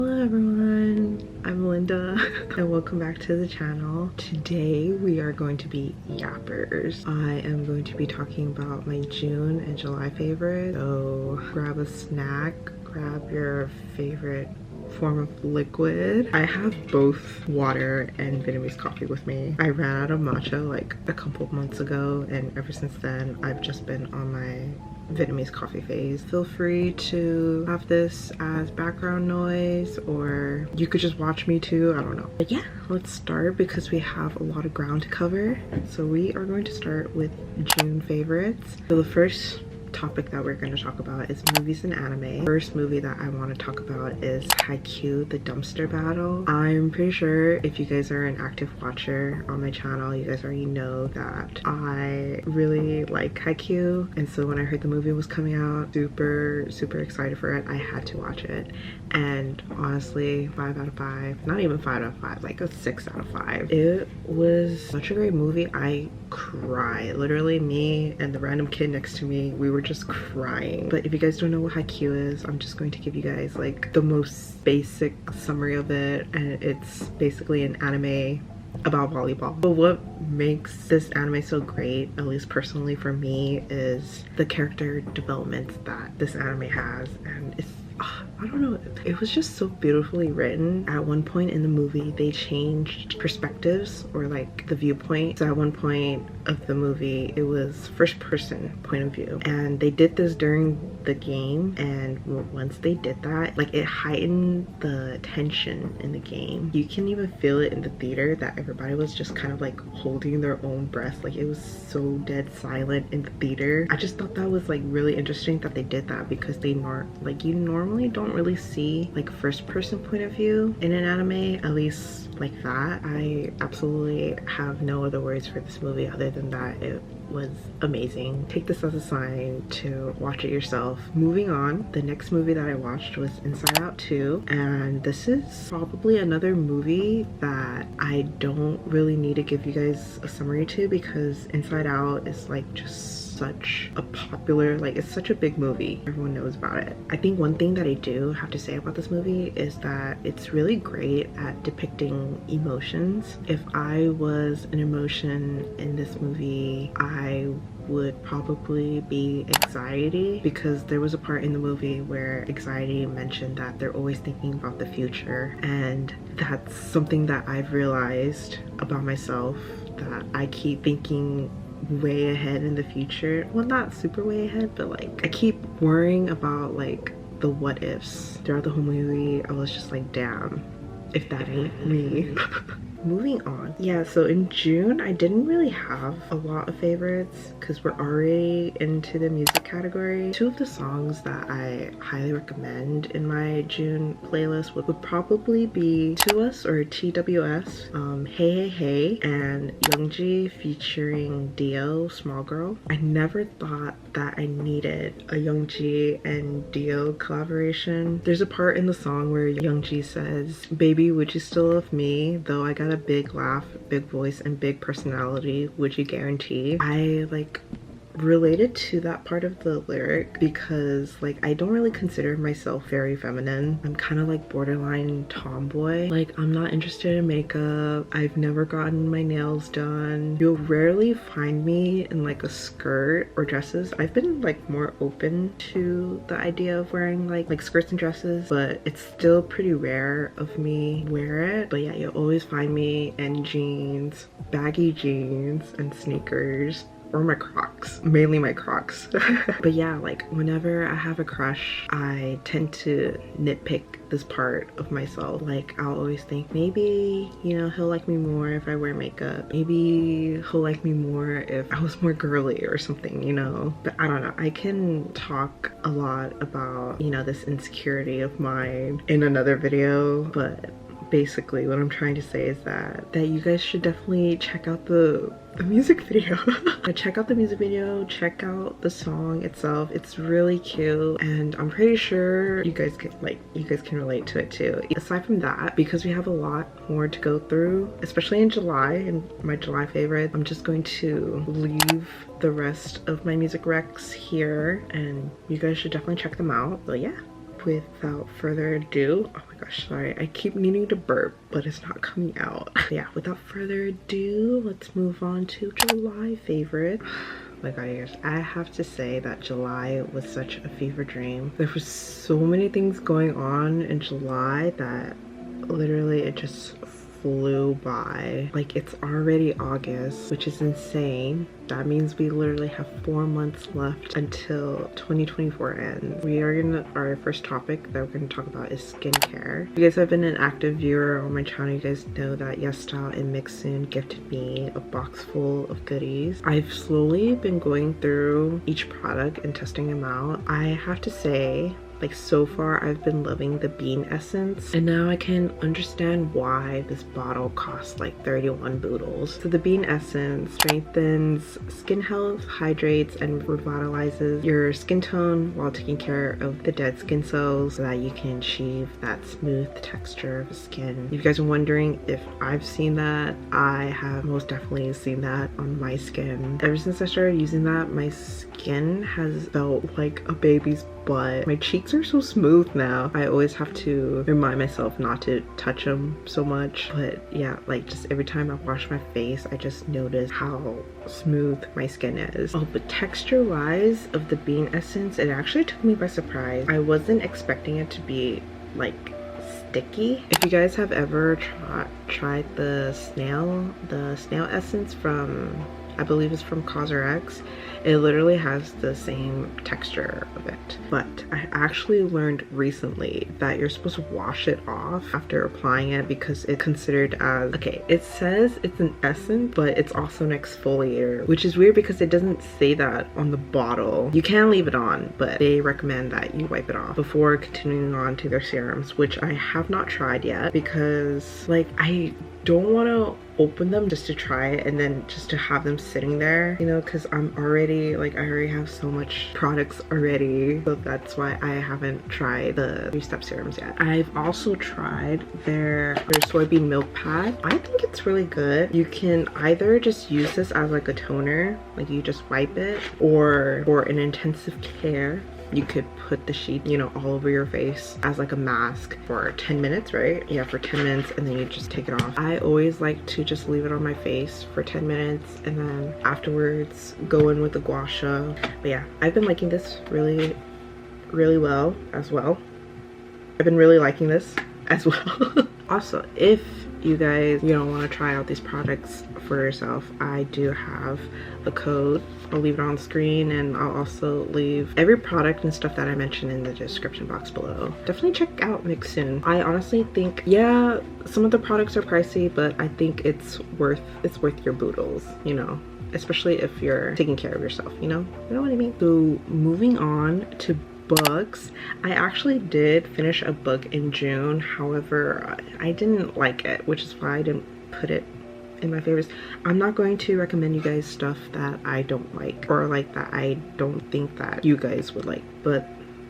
Hello everyone, I'm Linda and welcome back to the channel. Today we are going to be yappers. I am going to be talking about my June and July favorites. So grab a snack, grab your favorite form of liquid. I have both water and Vietnamese coffee with me. I ran out of matcha like a couple of months ago, and ever since then I've just been on my Vietnamese coffee phase. Feel free to have this as background noise, or you could just watch me too, I don't know. But yeah, let's start because we have a lot of ground to cover. So we are going to start with June favorites. So the first topic that we're going to talk about is movies and anime. First movie that I want to talk about is Haikyuu, the dumpster battle. I'm pretty sure if you guys are an active watcher on my channel, you guys already know that I really like Haikyuu, and so when I heard the movie was coming out, super excited for it. I had to watch it, and honestly, 5 out of 5, not even 5 out of 5, like a 6 out of 5. It was such a great movie. I cried. Literally, me and the random kid next to me, we were just crying. But if you guys don't know what Haikyuu is, I'm just going to give you guys like the most basic summary of it, and it's basically an anime about volleyball. But what makes this anime so great, at least personally for me, is the character development that this anime has, and it's I don't know, it was just so beautifully written. At one point in the movie, they changed perspectives, or like the viewpoint. So at one point of the movie, it was first person point of view, and they did this during the game, and once they did that, like, it heightened the tension in the game. You can even feel it in the theater that everybody was just kind of like holding their own breath. Like, it was so dead silent in the theater. I just thought that was like really interesting that they did that, because they you normally don't really see like first person point of view in an anime, at least like that. I absolutely have no other words for this movie other than that it was amazing. Take this as a sign to watch it yourself. Moving on, the next movie that I watched was Inside Out 2, and this is probably another movie that I don't really need to give you guys a summary to, because Inside Out is like just such a popular, like, it's such a big movie. Everyone knows about it. I think one thing that I do have to say about this movie is that it's really great at depicting emotions. If I was an emotion in this movie, I would probably be anxiety, because there was a part in the movie where anxiety mentioned that they're always thinking about the future, and that's something that I've realized about myself, that I keep thinking way ahead in the future. Well, not super way ahead, but like I keep worrying about like the what ifs. Throughout the whole movie, I was just like, damn, if that ain't me. Moving on. Yeah, so in June, I didn't really have a lot of favorites because we're already into the music category. Two of the songs that I highly recommend in my June playlist would probably be To Us, or TWS, Hey Hey Hey, and Youngji featuring Dio, Small Girl. I never thought that I needed a Youngji and Dio collaboration. There's a part in the song where Youngji says, "Baby, would you still love me? Though I got a big laugh, big voice, and big personality, would you guarantee?" I like related to that part of the lyric because like I don't really consider myself very feminine. I'm kind of like borderline tomboy. Like, I'm not interested in makeup. I've never gotten my nails done. You'll rarely find me in like a skirt or dresses. I've been like more open to the idea of wearing like skirts and dresses, but it's still pretty rare of me wear it. But yeah, you'll always find me in jeans, baggy jeans, and sneakers, or my Crocs, mainly my Crocs. But yeah, like whenever I have a crush, I tend to nitpick this part of myself. Like, I'll always think, maybe, you know, he'll like me more if I wear makeup. Maybe he'll like me more if I was more girly or something, you know? But I don't know. I can talk a lot about, you know, this insecurity of mine in another video, but basically what I'm trying to say is that you guys should definitely check out the music video. Check out the music video, check out the song itself. It's really cute, and I'm pretty sure you guys can relate to it too. Aside from that, because we have a lot more to go through, especially in July, and my July favorite, I'm just going to leave the rest of my music recs here, and you guys should definitely check them out. But yeah, without further ado, oh my gosh, sorry, I keep needing to burp but it's not coming out. Yeah, without further ado, let's move on to July favorite. Oh my god, you guys, I have to say that July was such a fever dream. There was so many things going on in July that literally it just flew by. Like, it's already August, which is insane. That means we literally have 4 months left until 2024 ends. Our first topic that we're gonna talk about is skincare. If you guys have been an active viewer on my channel, you guys know that Yesstyle and Mixin gifted me a box full of goodies. I've slowly been going through each product and testing them out. I have to say, like, so far I've been loving the bean essence, and now I can understand why this bottle costs like 31 boodles. So the bean essence strengthens skin health, hydrates, and revitalizes your skin tone while taking care of the dead skin cells so that you can achieve that smooth texture of skin. If you guys are wondering if I've seen that, I have most definitely seen that on my skin. Ever since I started using that, my skin has felt like a baby's butt. My cheeks are so smooth now. I always have to remind myself not to touch them so much, but yeah, like, just every time I wash my face, I just notice how smooth my skin is. Oh, but texture wise of the bean essence, it actually took me by surprise. I wasn't expecting it to be like sticky. If you guys have ever tried the snail essence from, I believe it's from CosRX, it literally has the same texture of it. But I actually learned recently that you're supposed to wash it off after applying it because it's considered as, okay, it says it's an essence, but it's also an exfoliator, which is weird because it doesn't say that on the bottle. You can leave it on, but they recommend that you wipe it off before continuing on to their serums, which I have not tried yet because, like, I don't want to open them just to try it and then just to have them sitting there, you know, because I'm already, like, I already have so much products already, so that's why I haven't tried the 3-step serums yet. I've also tried their soybean milk pad. I think it's really good. You can either just use this as like a toner, like you just wipe it, or for an intensive care you could put the sheet, you know, all over your face as like a mask for 10 minutes, right? Yeah, for 10 minutes, and then you just take it off. I always like to just leave it on my face for 10 minutes and then afterwards go in with the gua sha. But yeah, I've been liking this really well as well. I've been really liking this as well. Also, if you guys, you don't want to try out these products for yourself, I do have a code. I'll leave it on the screen, and I'll also leave every product and stuff that I mentioned in the description box below. Definitely check out Mixin. I honestly think, yeah, some of the products are pricey, but I think it's worth your boodles, you know, especially if you're taking care of yourself, you know what I mean? So moving on to books, I actually did finish a book in June. However, I didn't like it, which is why I didn't put it in my favorites. I'm not going to recommend you guys stuff that I don't like, or like that I don't think that you guys would like. But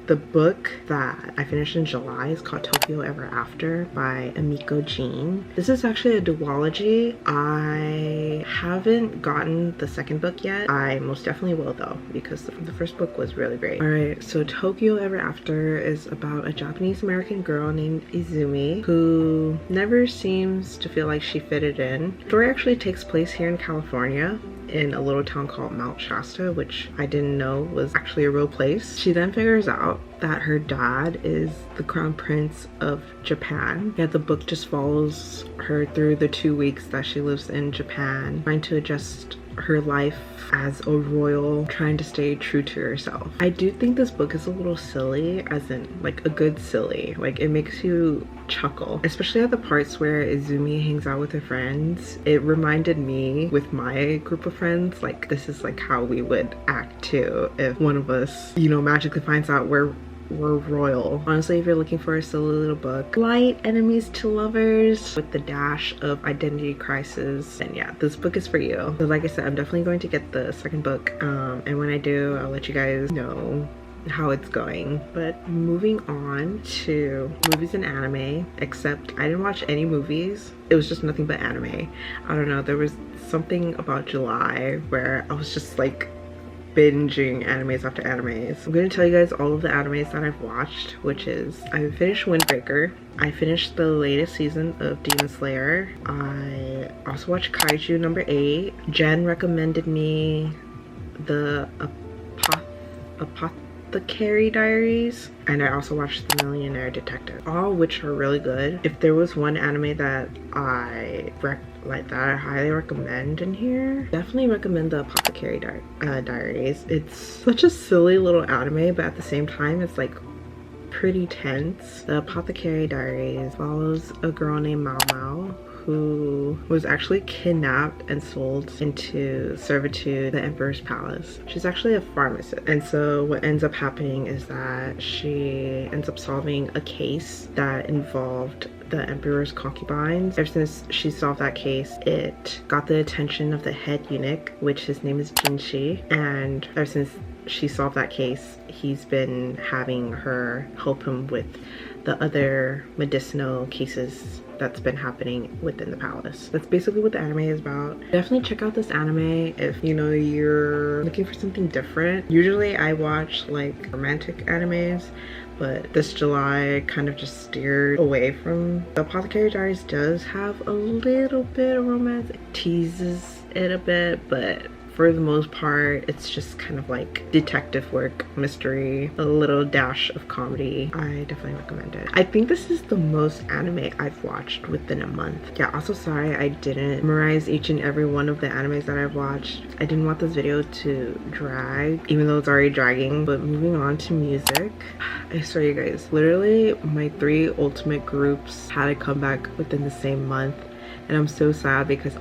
the book that I finished in July is called Tokyo Ever After by Amiko Jean. This is actually a duology. I haven't gotten the second book yet. I most definitely will though, because the first book was really great. Alright, so Tokyo Ever After is about a Japanese American girl named Izumi who never seems to feel like she fitted in. The story actually takes place here in California, in a little town called Mount Shasta, which I didn't know was actually a real place. She then figures out that her dad is the crown prince of Japan. Yeah, the book just follows her through the 2 weeks that she lives in Japan, trying to adjust her life as a royal, trying to stay true to herself. I do think this book is a little silly, as in like a good silly. Like, it makes you chuckle, especially at the parts where Izumi hangs out with her friends. It reminded me with my group of friends, like, this is like how we would act too if one of us, you know, magically finds out we're royal. Honestly, if you're looking for a silly little book, light enemies to lovers with the dash of identity crisis, then yeah, this book is for you. So like I said, I'm definitely going to get the second book, and when I do, I'll let you guys know how it's going. But moving on to movies and anime, except I didn't watch any movies. It was just nothing but anime. I don't know, there was something about July where I was just like binging animes after animes. I'm gonna tell you guys all of the animes that I've watched, which is I finished Windbreaker. I finished the latest season of Demon Slayer. I also watched Kaiju number 8. Jen recommended me the Apothecary Diaries, and I also watched The Millionaire Detective, all which are really good. If there was one anime that I highly recommend in here, definitely recommend the Apothecary Diaries. It's such a silly little anime, but at the same time it's like pretty tense. The Apothecary Diaries follows a girl named Mao Mao who was actually kidnapped and sold into servitude at the Emperor's Palace. She's actually a pharmacist, and so what ends up happening is that she ends up solving a case that involved the Emperor's concubines. Ever since she solved that case, it got the attention of the head eunuch, which his name is Jinshi, and ever since she solved that case, he's been having her help him with the other medicinal cases that's been happening within the palace. That's basically what the anime is about. Definitely check out this anime if you know you're looking for something different. Usually I watch like romantic animes, but this July kind of just steered away from. The Apothecary Diaries does have a little bit of romance. It teases it a bit, but for the most part it's just kind of like detective work, mystery, a little dash of comedy. I definitely recommend it. I think this is the most anime I've watched within a month. Yeah, also sorry I didn't memorize each and every one of the animes that I've watched. I didn't want this video to drag, even though it's already dragging. But moving on to music, I swear you guys, literally my 3 ultimate groups had a comeback within the same month. And I'm so sad because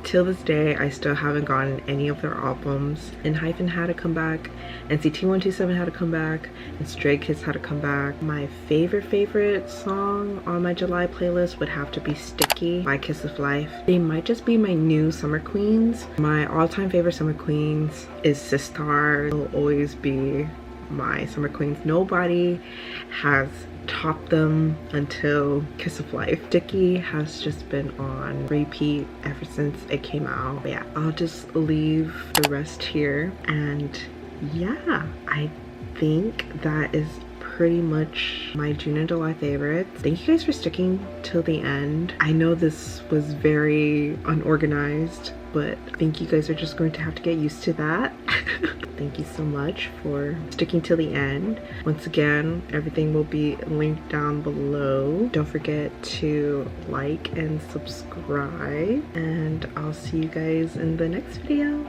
till this day, I still haven't gotten any of their albums. Hyphen had a comeback, NCT 127 had a comeback, and Stray Kids had a comeback. My favorite song on my July playlist would have to be Sticky by Kiss of Life. They might just be my new summer queens. My all-time favorite summer queens is Sistar. They'll always be my summer queens. Nobody has topped them until Kiss of Life. Sticky has just been on repeat ever since it came out. But yeah, I'll just leave the rest here, and yeah, I think that is pretty much my June and July favorites. Thank you guys for sticking till the end. I know this was very unorganized, but I think you guys are just going to have to get used to that. Thank you so much for sticking till the end. Once again, everything will be linked down below. Don't forget to like and subscribe, and I'll see you guys in the next video.